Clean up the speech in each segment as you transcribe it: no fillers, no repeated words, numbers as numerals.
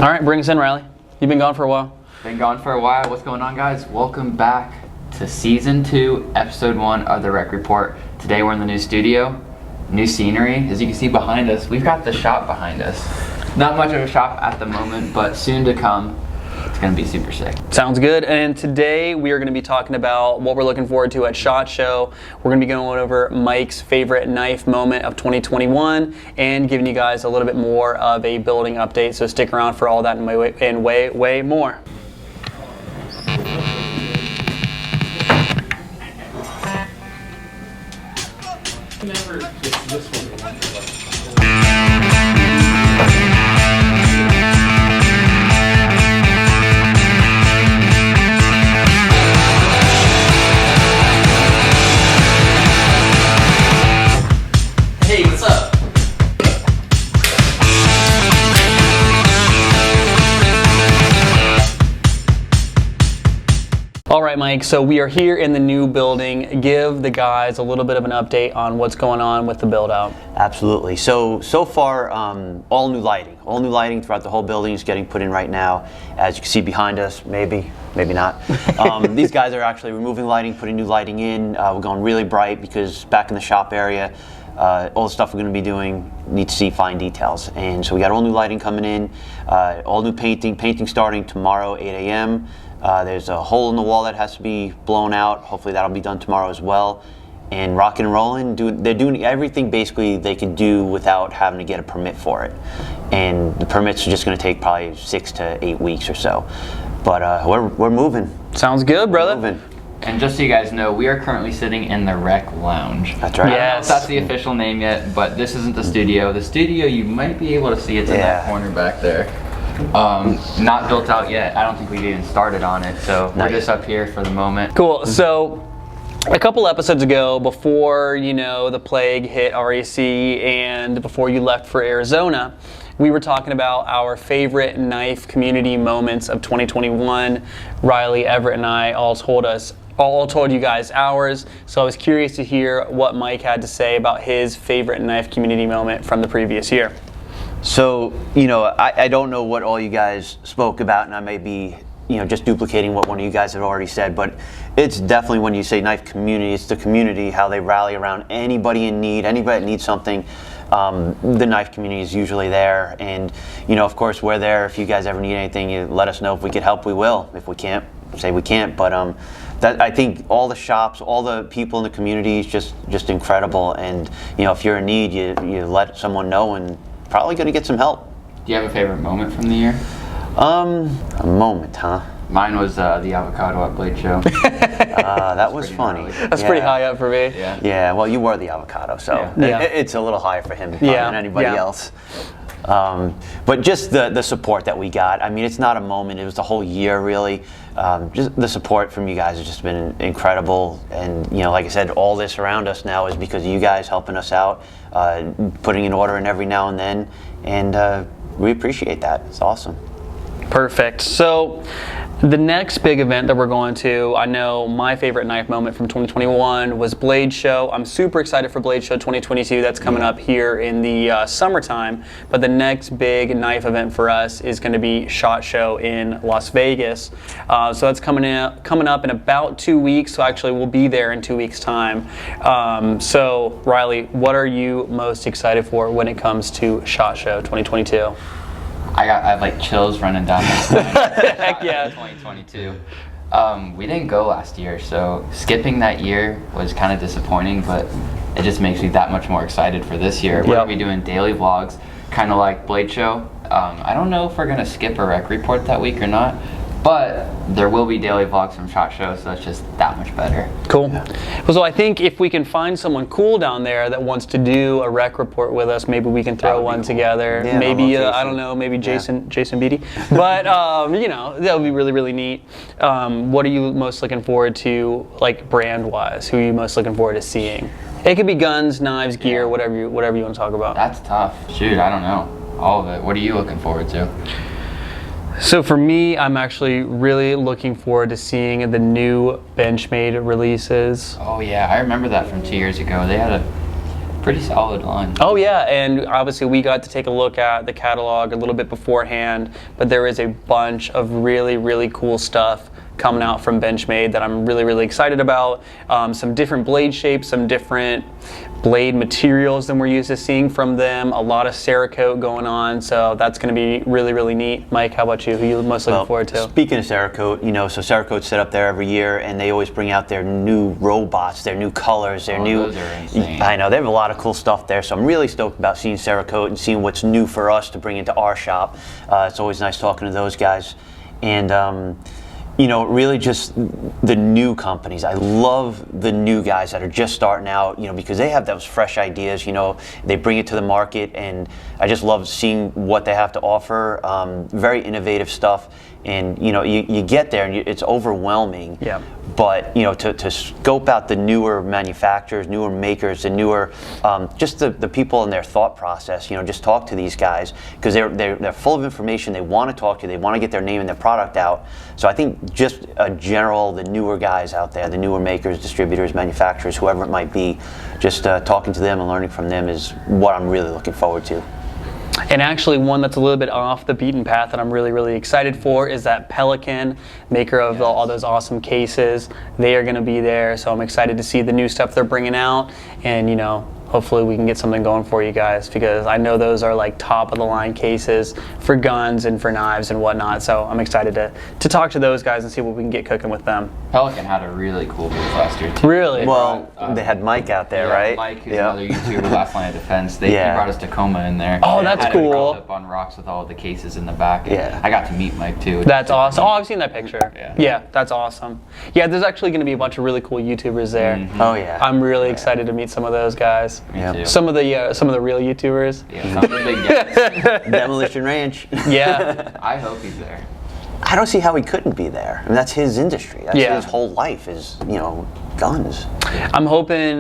All right, bring us in, Riley. You've been gone for a while. Been gone for a while. What's going on, guys? Welcome back to Season 2, Episode 1 of the Rec Report. Today we're in the new studio, new scenery. As you can see behind us, we've got the shop behind us. Not much of a shop at the moment, but soon to come. It's going to be super sick. Sounds good. And today we are going to be talking about what we're looking forward to at SHOT Show. We're going to be going over Mike's favorite knife moment of 2021 and giving you guys a little bit more of a building update. So stick around for all that and way more. Hey, what's up? All right, Mike, so we are here in the new building. Give the guys a little bit of an update on what's going on with the build out. Absolutely. So far, all new lighting. All new lighting throughout the whole building is getting put in right now. As you can see behind us, maybe not. These guys are actually removing lighting, putting new lighting in. We're going really bright because back in the shop area, all the stuff we're going to be doing need to see fine details. And so we got all new lighting coming in, all new painting starting tomorrow, 8 a.m. There's a hole in the wall that has to be blown out. Hopefully that'll be done tomorrow as well. And rocking and rolling, they're doing everything basically they can do without having to get a permit for it. And the permits are just going to take probably 6 to 8 weeks or so. But we're moving. Sounds good, brother. We're moving. And just so you guys know, we are currently sitting in the Rec Lounge. That's right. I don't know if Yes. that's the official name yet, but this isn't the studio. The studio, you might be able to see it's in that corner back there. Not built out yet. I don't think we've even started on it, so we're just up here for the moment. Cool. So a couple episodes ago, before the plague hit REC and before you left for Arizona, we were talking about our favorite knife community moments of 2021. Riley, Everett, and I all told you guys ours. So I was curious to hear what Mike had to say about his favorite knife community moment from the previous year. So, I don't know what all you guys spoke about, and I may be, just duplicating what one of you guys had already said, but it's definitely when you say knife community, it's the community, how they rally around anybody in need, anybody that needs something. The knife community is usually there, and, of course, we're there. If you guys ever need anything, you let us know. If we could help, we will. If we can't, say we can't, but I think all the shops, all the people in the community is just incredible, and, if you're in need, you let someone know, and probably going to get some help. Do you have a favorite moment from the year? A moment, huh? Mine was the avocado at Blade Show. That was funny. gnarly. That's pretty high up for me. Yeah. Yeah, well, you were the avocado, so Yeah. it's a little higher for him probably than anybody else. But just the support that we got. I mean, it's not a moment. It was the whole year, really. Just the support from you guys has just been incredible. And, like I said, all this around us now is because of you guys helping us out, putting an order in every now and then. And we appreciate that. It's awesome. Perfect. So the next big event that we're going to, I know my favorite knife moment from 2021 was Blade Show. I'm super excited for Blade Show 2022. That's coming up here in the summertime. But the next big knife event for us is going to be SHOT Show in Las Vegas. So that's coming up in about 2 weeks. So actually we'll be there in 2 weeks' time. So Riley, what are you most excited for when it comes to SHOT Show 2022? I have like chills running down my spine. Heck yeah. 2022. We didn't go last year, so skipping that year was kind of disappointing, but it just makes me that much more excited for this year. We're going to be doing daily vlogs, kind of like Blade Show. I don't know if we're going to skip a rec report that week or not, but there will be daily vlogs from SHOT Show, so that's just that much better. Cool. Well, so I think if we can find someone cool down there that wants to do a rec report with us, maybe we can throw one together. Yeah, maybe I don't know, maybe Jason Beatty. But that would be really, really neat. What are you most looking forward to, like brand-wise? Who are you most looking forward to seeing? It could be guns, knives, gear, whatever you want to talk about. That's tough. Shoot, I don't know. All of it. What are you looking forward to? So for me, I'm actually really looking forward to seeing the new Benchmade releases. Oh yeah, I remember that from 2 years ago. They had pretty solid line. Oh yeah, and obviously we got to take a look at the catalog a little bit beforehand, but there is a bunch of really, really cool stuff coming out from Benchmade that I'm really, really excited about. Some different blade shapes, some different blade materials than we're used to seeing from them. A lot of Cerakote going on, so that's going to be really, really neat. Mike, how about you? Who are you most looking forward to? Speaking of Cerakote, you know, so Cerakote's set up there every year, and they always bring out their new robots, their new colors, their new. Those are insane. I know they have a lot of cool stuff there, so I'm really stoked about seeing Cerakote and seeing what's new for us to bring into our shop. It's always nice talking to those guys, and. You know, really just the new companies. I love the new guys that are just starting out, you know, because they have those fresh ideas, you know, they bring it to the market, and I just love seeing what they have to offer. Very innovative stuff, and, you know, you get there and it's overwhelming. Yeah. But, you know, to scope out the newer manufacturers, newer makers, the newer, just the people in their thought process, you know, just talk to these guys, because they're full of information. They want to talk to you. They want to get their name and their product out. So I think just a general, the newer guys out there, the newer makers, distributors, manufacturers, whoever it might be, just talking to them and learning from them is what I'm really looking forward to. And actually one that's a little bit off the beaten path that I'm really, really excited for is that Pelican, maker of all those awesome cases. They are going to be there, so I'm excited to see the new stuff they're bringing out, and, you know, hopefully we can get something going for you guys, because I know those are like top of the line cases for guns and for knives and whatnot, so I'm excited to talk to those guys and see what we can get cooking with them. Pelican had a really cool booth last year too. Really? Well, they had Mike out there, right? Mike, who's another YouTuber, Last Line of Defense. He brought us Tacoma in there. Oh, that's had cool. It up on rocks with all of the cases in the back. Yeah. I got to meet Mike too. That's awesome. Oh, I've seen that picture. Yeah. That's awesome. Yeah, there's actually going to be a bunch of really cool YouTubers there. Mm-hmm. Oh yeah. I'm really excited to meet some of those guys. Me too. Some of the real YouTubers. Yeah, some of the big guys. Demolition Ranch. Yeah. I hope he's there. I don't see how he couldn't be there. I mean, that's his industry. That's his whole life is, you know, guns. I'm hoping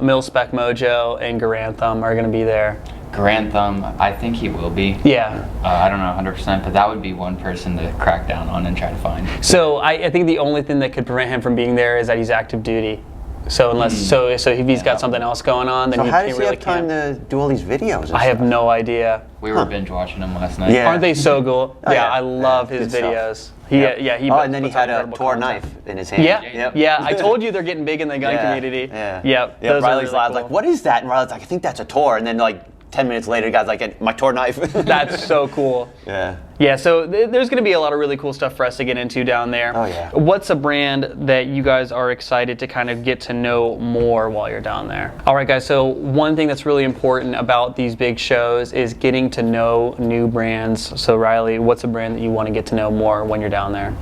Mil Spec Mojo and Garantham are going to be there. Grantham, I think he will be. Yeah. I don't know 100%, but that would be one person to crack down on and try to find. So I think the only thing that could prevent him from being there is that he's active duty. So unless so if he's got something else going on, then So he how can't does he really have time to do all these videos? And I have no idea. We were binge watching him last night. Yeah. Aren't they so cool? Oh, yeah, yeah. I love his Good videos. stuff. He and then he puts out had a incredible Tor content. knife in his hand. Yeah. I told you they're getting big in the gun community. Yeah. Yep. Yeah. Those are Riley's really lad cool. like, what is that? And Riley's like, I think that's a Tor. And then like 10 minutes later, the guy's like, my Tor knife. That's so cool. Yeah. Yeah, so there's going to be a lot of really cool stuff for us to get into down there. Oh, yeah. What's a brand that you guys are excited to kind of get to know more while you're down there? All right, guys, so one thing that's really important about these big shows is getting to know new brands. So, Riley, what's a brand that you want to get to know more when you're down there?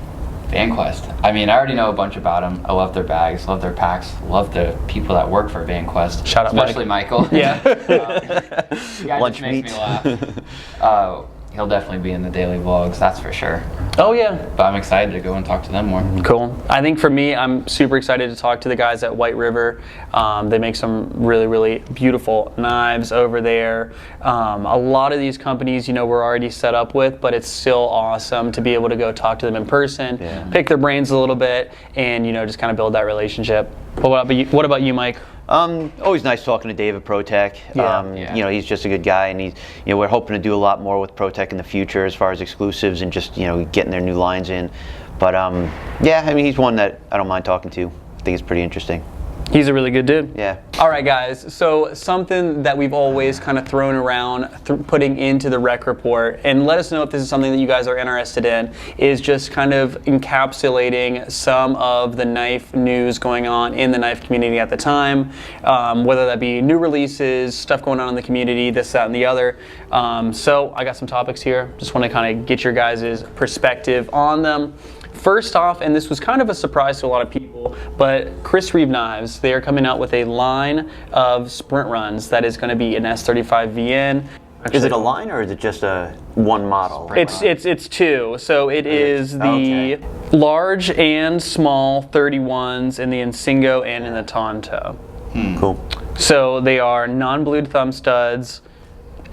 VanQuest. I mean, I already know a bunch about them. I love their bags, love their packs, love the people that work for VanQuest. Shout out, especially Michael. Yeah. The guy Lunch just makes meat. me laugh. He'll definitely be in the daily vlogs, that's for sure. Oh, yeah. But I'm excited to go and talk to them more. Cool. I think for me, I'm super excited to talk to the guys at White River. They make some really, really beautiful knives over there. A lot of these companies, you know, we're already set up with, but it's still awesome to be able to go talk to them in person, pick their brains a little bit, and, you know, just kind of build that relationship. But what about you, Mike? Always nice talking to David ProTech. You know, he's just a good guy, and he's, you know, we're hoping to do a lot more with ProTech in the future as far as exclusives and just, you know, getting their new lines in. But yeah, I mean, he's one that I don't mind talking to. I think it's pretty interesting. He's a really good dude. Yeah. All right, guys. So something that we've always kind of thrown around, putting into the rec report, and let us know if this is something that you guys are interested in, is just kind of encapsulating some of the knife news going on in the knife community at the time, whether that be new releases, stuff going on in the community, this, that, and the other. So I got some topics here. Just want to kind of get your guys' perspective on them. First off, and this was kind of a surprise to a lot of people, but Chris Reeve Knives, they are coming out with a line of sprint runs that is going to be an S35VN. Actually, Is it a line or is it just a one model? It's two. So it is the large and small 31s in the Insingo and in the Tonto. Cool. So they are non-blued thumb studs.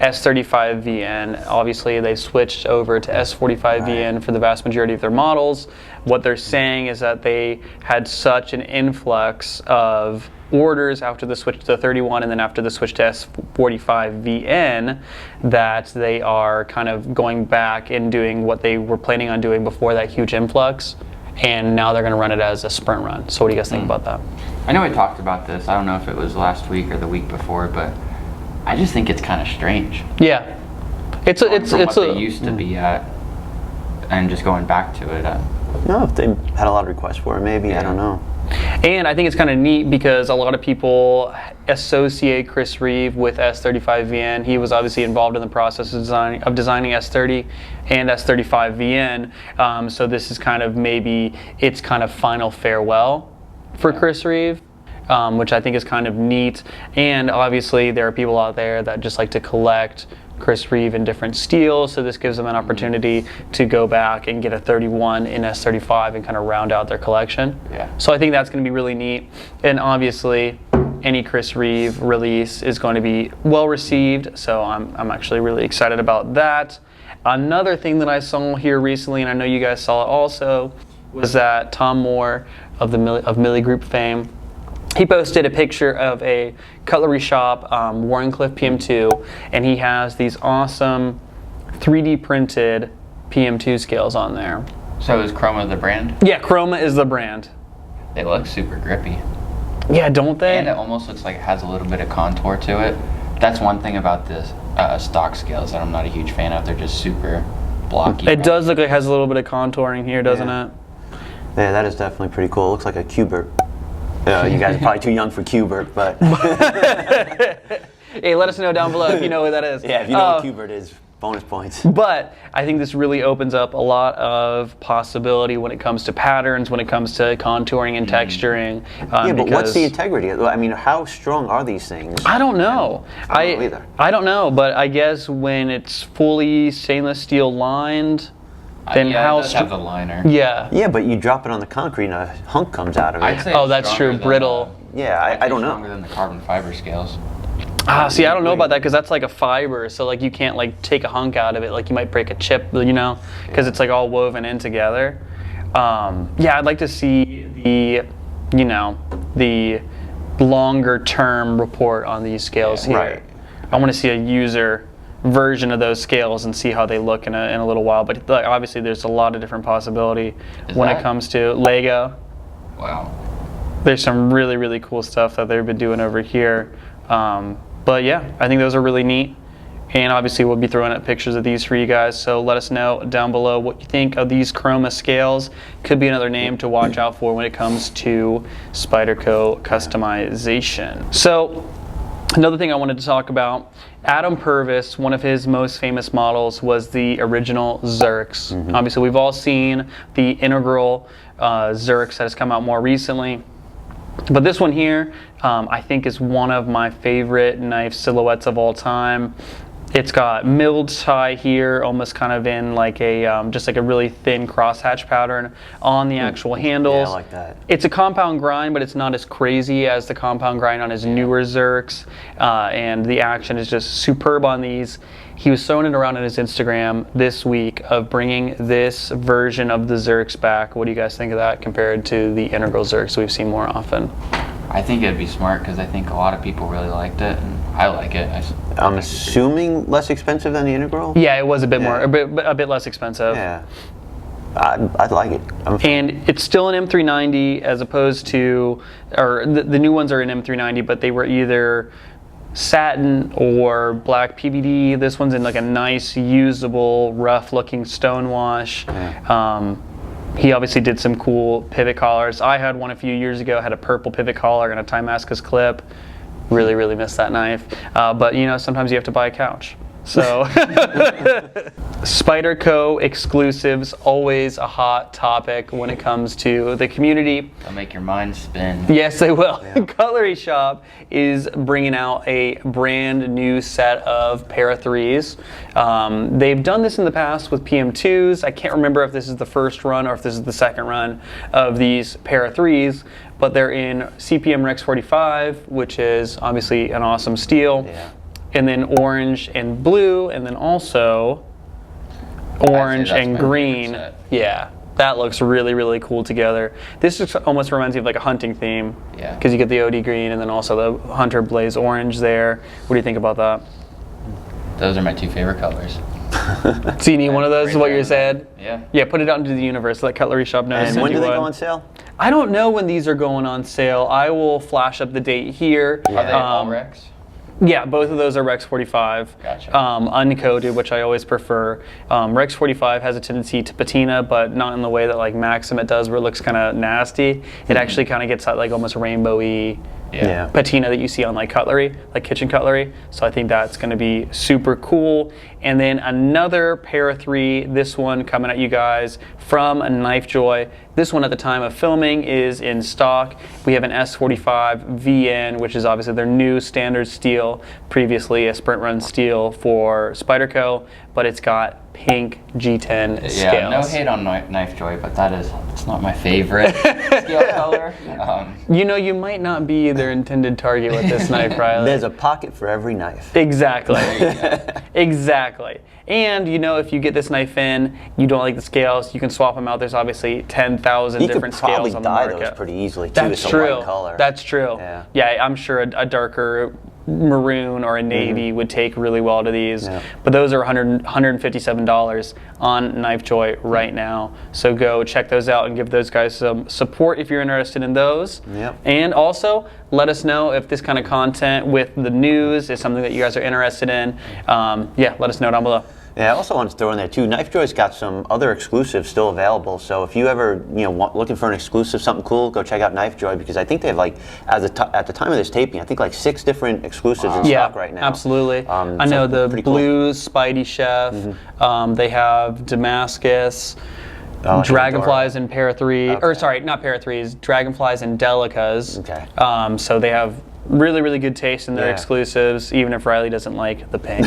S35VN. Obviously, they switched over to S45VN for the vast majority of their models. What they're saying is that they had such an influx of orders after the switch to 31 and then after the switch to S45VN that they are kind of going back and doing what they were planning on doing before that huge influx, and now they're going to run it as a sprint run. So what do you guys think about that? I know we talked about this. I don't know if it was last week or the week before, but I just think it's kind of strange. Yeah, it's what they used to be at, and just going back to it. No, if they had a lot of requests for it, maybe. I don't know. And I think it's kind of neat because a lot of people associate Chris Reeve with S35VN. He was obviously involved in the process of designing S30 and S35VN. So this is kind of maybe its kind of final farewell for Chris Reeve, which I think is kind of neat. And obviously there are people out there that just like to collect Chris Reeve in different steels, so this gives them an opportunity to go back and get a 31 in S35 and kind of round out their collection. Yeah. So I think that's going to be really neat, and obviously any Chris Reeve release is going to be well received, so I'm actually really excited about that. Another thing that I saw here recently, and I know you guys saw it also, was that Tom Moore of Millie Group fame, he posted a picture of a cutlery shop, Warrenclyffe PM2, and he has these awesome 3D printed PM2 scales on there. So is Chroma the brand? Yeah, Chroma is the brand. They look super grippy. Yeah, don't they? And it almost looks like it has a little bit of contour to it. That's one thing about this stock scales that I'm not a huge fan of. They're just super blocky. It does look like it has a little bit of contouring here, doesn't it? Yeah, that is definitely pretty cool. It looks like a Q-Bert. You guys are probably too young for Q-Bert, but... Hey, let us know down below if you know what that is. Yeah, if you know what Q-Bert is, bonus points. But I think this really opens up a lot of possibility when it comes to patterns, when it comes to contouring and texturing. Yeah, but what's the integrity? I mean, how strong are these things? I don't know. I don't know either. I don't know, but I guess when it's fully stainless steel lined, then yeah, how it does have the liner. Yeah. Yeah, but you drop it on the concrete and a hunk comes out of it. I'd say Oh, it's that's true. stronger Brittle. Yeah, I don't know. Stronger than the carbon fiber scales. See, I don't know about that because that's like a fiber, so like you can't like take a hunk out of it. Like you might break a chip, you know, because it's like all woven in together. Yeah, I'd like to see the, you know, the longer term report on these scales here. Right. I want to see a user version of those scales and see how they look in a little while. But like, obviously, there's a lot of different possibility when it comes to Lego. Wow. There's some really, really cool stuff that they've been doing over here. But yeah, I think those are really neat. And obviously we'll be throwing up pictures of these for you guys. So let us know down below what you think of these Chroma Scales. Could be another name to watch out for when it comes to Spyderco customization. So another thing I wanted to talk about, Adam Purvis, one of his most famous models was the original Xerx. Obviously we've all seen the integral Xerx that has come out more recently. But this one here, I think is one of my favorite knife silhouettes of all time. It's got milled tie here, almost kind of in like a, just like a really thin crosshatch pattern on the actual handles. Yeah, I like that. It's a compound grind, but it's not as crazy as the compound grind on his newer Xerx. And the action is just superb on these. He was throwing it around on his Instagram this week of bringing this version of the Xerx back. What do you guys think of that compared to the integral Xerx we've seen more often? I think it'd be smart because I think a lot of people really liked it, and I like it. I'm assuming less expensive than the integral? Yeah, it was a bit more, a bit less expensive. Yeah. I'd like it. And it's still an M390 as opposed to, or the new ones are an M390, but they were either satin or black PVD. This one's in like a nice, usable, rough-looking stonewash. Yeah. He obviously did some cool pivot collars. I had one a few years ago, had a purple pivot collar and a Timascus clip. Really, really miss that knife. But you know, sometimes you have to buy a couch. So, Spyderco exclusives, always a hot topic when it comes to the community. They'll make your mind spin. Yes, they will. Yeah. Cutlery Shop is bringing out a brand new set of Para 3s. They've done this in the past with PM2s. I can't remember if this is the first run or if this is the second run of these Para 3s, but they're in CPM Rex 45, which is obviously an awesome steel. Yeah. and then orange and blue, and then also orange that's and my green. favorite set. Yeah, that looks really, really cool together. This just almost reminds me of like a hunting theme. Yeah. Because you get the OD green and then also the Hunter Blaze orange there. What do you think about that? Those are my 2 favorite colors. So you need one of those, is what Right you're there. saying? Yeah. Yeah, put it out into the universe. Let Cutlery Shop know. to And send when you do they one. go on sale? I don't know when these are going on sale. I will flash up the date here. Are they all Rex? Yeah, both of those are Rex 45. Gotcha. Uncoated, which I always prefer. Rex 45 has a tendency to patina, but not in the way that like Maximate does, where it looks kind of nasty. It actually kind of gets that like almost rainbowy Yeah. patina that you see on like cutlery, like kitchen cutlery. So I think that's going to be super cool. And then another pair of 3, this one coming at you guys from Knife Joy. This one at the time of filming is in stock. We have an S45 VN, which is obviously their new standard steel, previously a sprint run steel for Spyderco, but it's got pink G10 scales. Yeah, no hate on Knife Joy, but it's not my favorite scale color. You know, you might not be their intended target with this knife, Riley. There's a pocket for every knife. Exactly. There you go. Exactly. And you know, if you get this knife in, you don't like the scales, you can swap them out. There's obviously 10,000 You different could probably scales on the dye market. those pretty easily too. That's It's a true. white color. That's true. Yeah. I'm sure a darker maroon or a navy would take really well to these. Yeah. But those are $157 on Knife Joy right now. So go check those out and give those guys some support if you're interested in those. Yep. And also, let us know if this kind of content with the news is something that you guys are interested in. Yeah, let us know down below. Yeah, I also wanted to throw in there too. Knife Joy's got some other exclusives still available. So if you ever, looking for an exclusive, something cool, go check out Knife Joy, because I think they have like, at the time of this taping, I think like 6 different exclusives in stock right now. Absolutely. I know so the pretty cool. Blue Spidey Chef. They have Damascus. Oh, Dragonflies in pair 3, or Okay. sorry, not pair 3s, Dragonflies and Delicas. Okay. So they have really, really good taste in their Yeah. exclusives, even if Riley doesn't like the pink.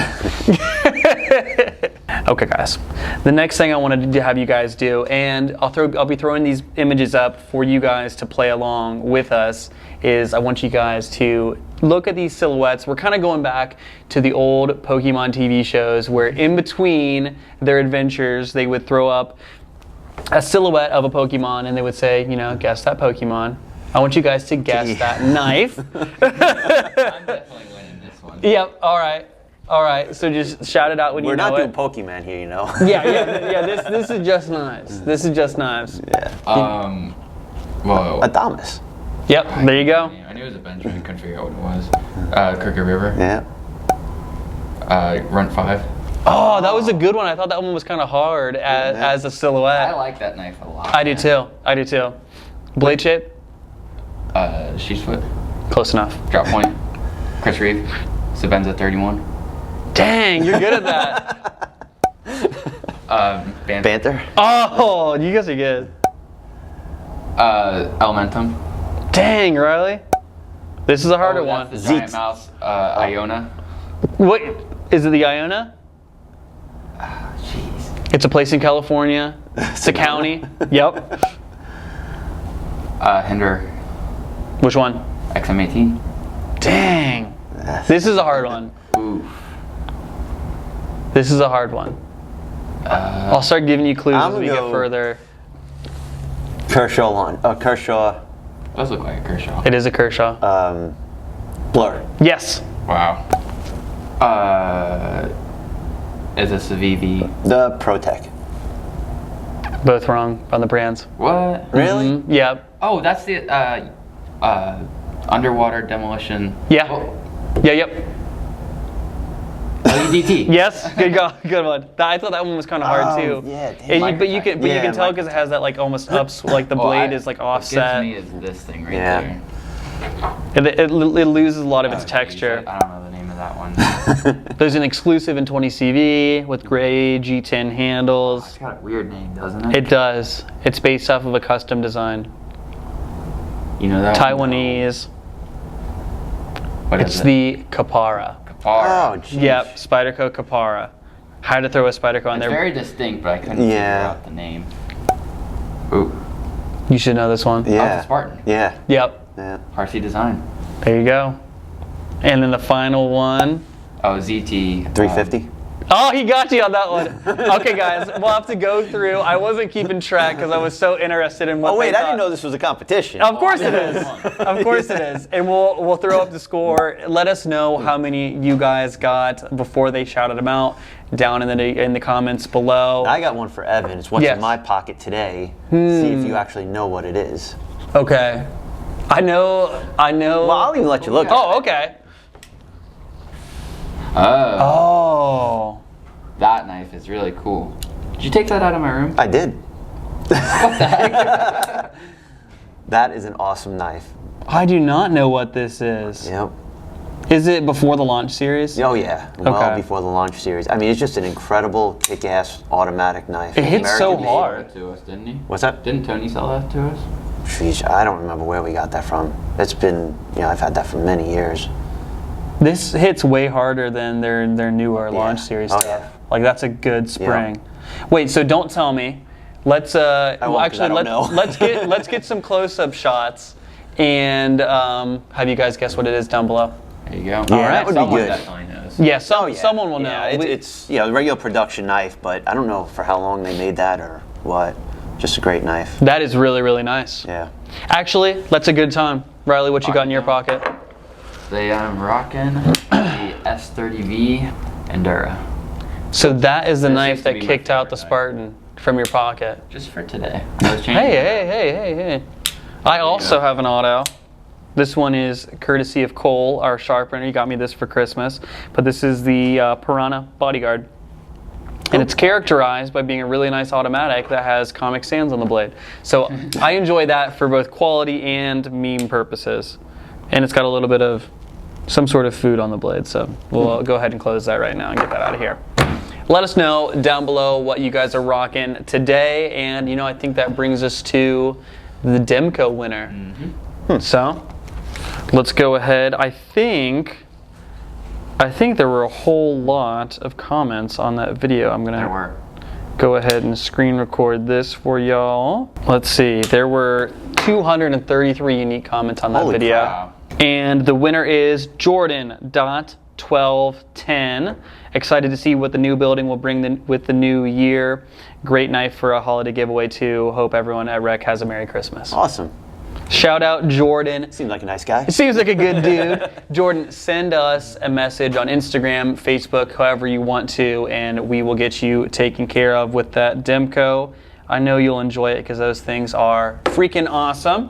Okay, guys. The next thing I wanted to have you guys do, and I'll be throwing these images up for you guys to play along with us, is I want you guys to look at these silhouettes. We're kind of going back to the old Pokemon TV shows where in between their adventures they would throw up a silhouette of a Pokemon and they would say, guess that Pokemon. I want you guys to guess that knife. I'm definitely winning this one. Yep, all right. All right, so just shout it out when We're you know not it. doing Pokemon here, Yeah, this is just knives. This is just knives. Yeah. Whoa. Adamas. Yep, there you go. I knew it was a Benjamin, couldn't figure out what it was. Crooked River. Yeah. Run 5. Oh, that was a good one. I thought that one was kind of hard as a silhouette. I like that knife a lot. I do too. I do too. Blade shape? Sheep's Foot. Close enough. Drop point. Chris Reeve. Sabenza 31. Dang, you're good at that. Panther. Oh, you guys are good. Elementum. Dang, Riley. This is a harder one. That's the giant Zeets. mouse. Iona. What is it? The Iona? Jeez. It's a place in California. It's a county. Yep. Hinder. Which one? XM18. Dang. This is a hard one. Ooh. This is a hard one. I'll start giving you clues I'm as we gonna get go- further. Kershaw lawn. Kershaw. Does look like a Kershaw. It is a Kershaw. Blur. Yes. Wow. Is this a VV? The Protec. Both wrong on the brands. What? Really? Mhm. Yep. Oh, that's the underwater demolition. Yeah. Oh, Yeah. Yep. LEDT. Yes. Good go. Good one. I thought that one was kind of hard Oh, too. yeah, damn. And but you can Yeah, tell because it has that like almost ups, like the Oh, blade is like offset. What gives me is this thing right Yeah. there. It loses a lot of its Oh, geez, texture. I don't know the name of that one. There's an exclusive in 20 CV with gray G10 handles. It's got a weird name, doesn't it? It does. It's based off of a custom design. You know that one? Taiwanese. What is It's it? the Kapara. Oh, geez. Yep, Spyderco Kapara. Had to throw a Spyderco on It's there. very distinct, but I couldn't figure Yeah. out the name. Ooh. You should know this one. Oh, it's Yeah. a Spartan. Yeah. Yep, Yeah. Parsi design. there you go. And then the final one. Oh, ZT. 350. Oh, he got you on that one. Okay, guys, we'll have to go through. I wasn't keeping track because I was so interested in what. Oh wait, they I didn't thought. know this was a competition. Of course it is. Of course it is. And we'll throw up the score. Let us know how many you guys got before they shouted them out down in the comments below. I got one for Evan. It's what's Yes. in my pocket today. See if you actually know what it is. Okay. I know. Well, I'll even let you look. Oh, okay. Oh. That knife is really cool. Did you take that out of my room? I did. What the heck? That is an awesome knife. I do not know what this is. Yep. Is it before the launch series? Oh yeah, well Okay. before the launch series. I mean, it's just an incredible, kick-ass automatic knife. It hits so American hard. sold it to us, didn't he? What's that? Didn't Tony sell that to us? Sheesh, I don't remember where we got that from. It's been, I've had that for many years. This hits way harder than their newer launch series Oh, stuff. yeah. Like that's a good spring. Wait, so don't tell me. Let's won't, 'cause I don't know. let's get some close-up shots and have you guys guess what it is down below. There you go. Yeah, that would be Someone good. definitely knows. Yeah, Oh, yeah. someone will know. Yeah, it's a regular production knife, but I don't know for how long they made that or what. Just a great knife. That is really, really nice. Yeah. Actually, that's a good time. Riley, what you got in your pocket? Today I'm rocking the S30V Endura. So that is the This knife used to that be my kicked out the favorite knife. Spartan from your pocket. Just for today. I was changing Hey. I also have an auto. This one is courtesy of Cole, our sharpener. He got me this for Christmas. But this is the Piranha Bodyguard. And it's characterized by being a really nice automatic that has Comic Sans on the blade. So I enjoy that for both quality and meme purposes. And it's got a little bit of some sort of food on the blade. So we'll go ahead and close that right now and get that out of here. Let us know down below what you guys are rocking today. And, I think that brings us to the Demko winner. So let's go ahead. I think there were a whole lot of comments on that video. I'm There gonna were. go ahead and screen record this for y'all. Let's see. There were 233 unique comments on that Holy video. Wow. And the winner is Jordan.1210. Excited to see what the new building will bring with the new year. Great knife for a holiday giveaway too. Hope everyone at Rec has a Merry Christmas. Awesome. Shout out Jordan. Seems like a nice guy. It seems like a good dude. Jordan, send us a message on Instagram, Facebook, however you want to, and we will get you taken care of with that Demko. I know you'll enjoy it because those things are freaking awesome.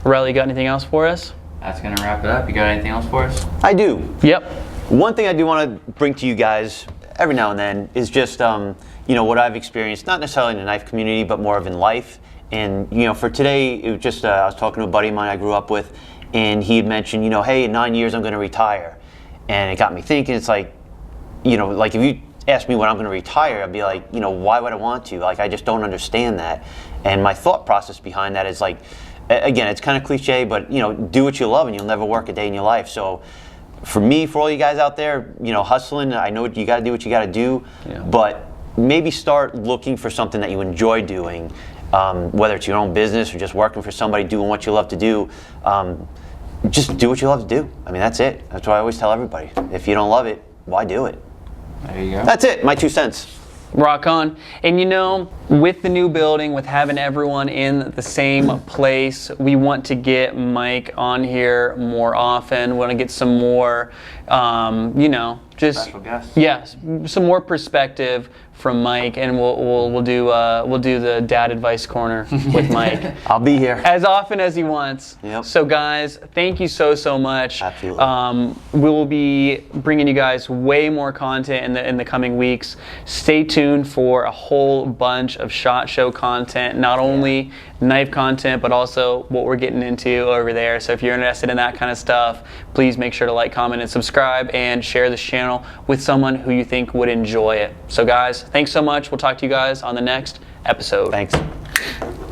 Riley, you got anything else for us? That's going to wrap it up. You got anything else for us? I do. Yep. One thing I do want to bring to you guys every now and then is just, what I've experienced, not necessarily in the knife community, but more of in life. And, for today, it was just, I was talking to a buddy of mine I grew up with, and he had mentioned, hey, in 9 years I'm going to retire. And it got me thinking, it's like, like if you ask me when I'm going to retire, I'd be like, why would I want to? Like, I just don't understand that. And my thought process behind that is like, again, it's kind of cliche, but, do what you love and you'll never work a day in your life. So for me, for all you guys out there, hustling, I know you got to do what you got to do, but maybe start looking for something that you enjoy doing. Whether it's your own business or just working for somebody doing what you love to do, just do what you love to do. I mean, that's it. That's what I always tell everybody. If you don't love it, why do it? There you go. That's it, my 2 cents. Rock on. And with the new building, with having everyone in the same place, we want to get Mike on here more often. We want to get some more, just Special guests. yes, some more perspective from Mike, and we'll do the dad advice corner with Mike. I'll be here. As often as he wants. Yep. So guys, thank you so much. Absolutely. We will be bringing you guys way more content in the coming weeks. Stay tuned for a whole bunch of SHOT Show content, not only knife content, but also what we're getting into over there. So if you're interested in that kind of stuff, please make sure to like, comment, and subscribe, and share this channel with someone who you think would enjoy it. So guys, thanks so much. We'll talk to you guys on the next episode. Thanks.